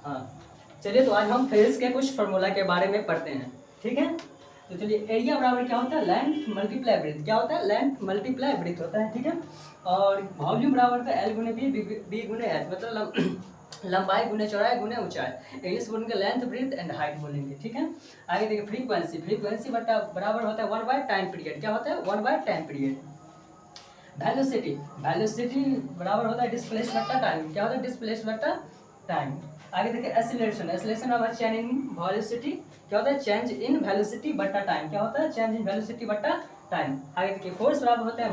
हाँ, चलिए तो आज हम फिजिक्स के कुछ फार्मूला के बारे में पढ़ते हैं, ठीक है। तो चलिए, एरिया बराबर क्या होता है, लेंथ मल्टीप्लाई ब्रेथ। क्या होता है, लेंथ मल्टीप्लाई ब्रेथ होता है, ठीक है। और वॉल्यूम बराबर होता है एल गुने बी गुने एच, मतलब लंबाई गुने चौड़ाई गुने ऊंचाई। इंग्लिश बोलेंगे लेंथ ब्रेथ एंड हाइट बोलेंगे, ठीक है। आगे देखिए, फ्रीक्वेंसी, फ्रीक्वेंसी बटा बराबर होता है 1/टाइम पीरियड। क्या होता है, 1/टाइम पीरियड। वेलोसिटी, वेलोसिटी बराबर होता है डिस्प्लेस बटा टाइम। क्या होता है, डिस्प्लेस बटा टाइम। आगे देखिए, एक्सीलरेशन, एक्सीलरेशन बराबर चेंज इन वेलोसिटी। क्या होता है, चेंज इन वेलोसिटी बटा टाइम। क्या होता है, चेंज इन वेलोसिटी बटा टाइम। आगे देखिए, फोर्स बराबर होता है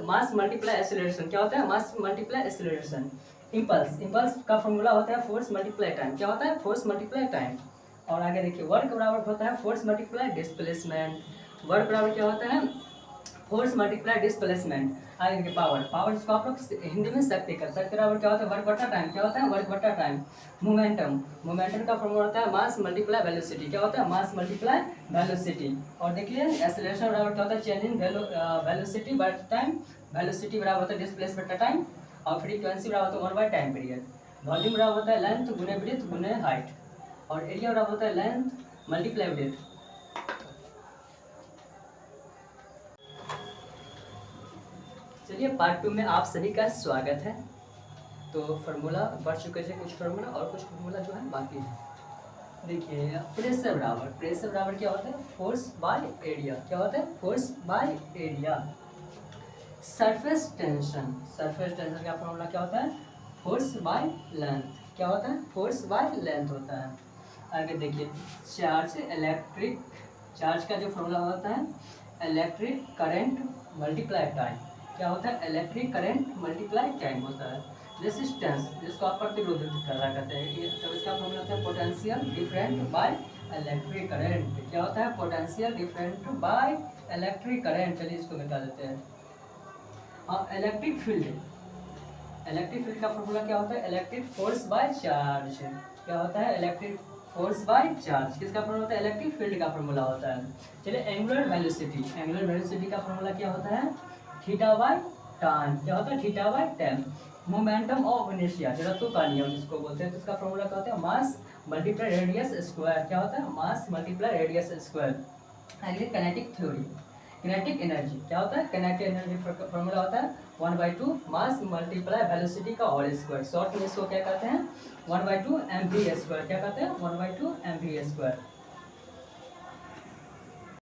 मास मल्टीप्लाई एक्सीलरेशन। क्या होता है, मास मल्टीप्लाई एक्सीलरेशन। इंपल्स, इंपल्स का फॉर्मूला होता है फोर्स मल्टीप्लाई टाइम। क्या होता है, फोर्स मल्टीप्लाई टाइम। और आगे देखिए, वर्क बराबर होता है फोर्स मल्टीप्लाई डिस्प्लेसमेंट। वर्क बराबर क्या होता है, फोर्स मल्टीप्लाई डिस्प्लेसमेंट। आगे देखिए, पावर, पावर इसको आप लोग हिंदी में शक्ति कर सकते, बराबर क्या होता है, वर्क बटा टाइम। क्या होता है, वर्क बटा टाइम। मोमेंटम, मोमेंटम का फॉर्मूला होता है मास मल्टीप्लाई वेलोसिटी। क्या होता है, मास मल्टीप्लाई वेलोसिटी। और देखिए, एक्सीलरेशन बराबर क्या होता है, चेंज इन वेलोसिटी बटा टाइम। वेलोसिटी बराबर होता है डिस्प्लेस बटा टाइम। और फ्रीक्वेंसी बराबर होता है 1/टाइम पीरियड। वॉल्यूम बराबर होता है लेंथ गुने ब्रेथ गुने हाइट। और एरिया बराबर होता है लेंथ मल्टीप्लाई ब्रेथ। चलिए, पार्ट 2 में आप सभी का स्वागत है। तो फार्मूला पढ़ चुके थे, कुछ फार्मूला और कुछ फार्मूला जो है बाकी है। देखिए, प्रेशर बराबर, प्रेशर बराबर क्या होता है, फोर्स बाय एरिया। क्या होता है, force by area. Surface tension, surface tension का फार्मूला क्या होता है, फोर्स बाय लेंथ। क्या होता है, फोर्स बाय लेंथ होता है। आगे देखिए, चार्ज, इलेक्ट्रिक चार्ज का जो फार्मूला होता है, इलेक्ट्रिक करंट मल्टीप्लाई टाइम। क्या होता है, इलेक्ट्रिक करंट मल्टीप्लाई टाइम होता है। रेसिस्टेंस, जिसको आप प्रतिरोध करा कहते हैं, ये तब इसका फॉर्मूला होता है potential different by electric current. क्या होता है, potential different by electric current. चलिए इसको मिटा देते हैं। हाँ, इलेक्ट्रिक फील्ड, इलेक्ट्रिक फील्ड का फॉर्मूला क्या होता है, इलेक्ट्रिक फोर्स बाय चार्ज। क्या होता है, इलेक्ट्रिक फोर्स बाय चार्ज। किसका फॉर्मूला होता है, इलेक्ट्रिक फील्ड का फॉर्मूला होता है। चलिए, एंगुलर वेलोसिटी, एंगुलर वेलोसिटी का फॉर्मूला क्या होता है, थीटा बाय टाइम। क्या होता है, theta by time. Momentum of inertia, जड़त्व का नियम जिसको बोलते हैं, तो इसका फॉर्मूला क्या होता है, मास मल्टीप्लाई रेडियस स्क्वायर। क्या होता है, मास मल्टीप्लाई रेडियस स्क्वायर। आगे काइनेटिक थ्योरी, किनेटिक एनर्जी। क्या होता है, किनेटिक एनर्जी फॉर्मूला होता है 1/2 मास मल्टीप्लाई वेलोसिटी का होल स्क्वायर। शॉर्ट में इसको क्या कहते हैं, 1/2 mv स्क्वायर। क्या कहते हैं, 1/2 mv स्क्वायर।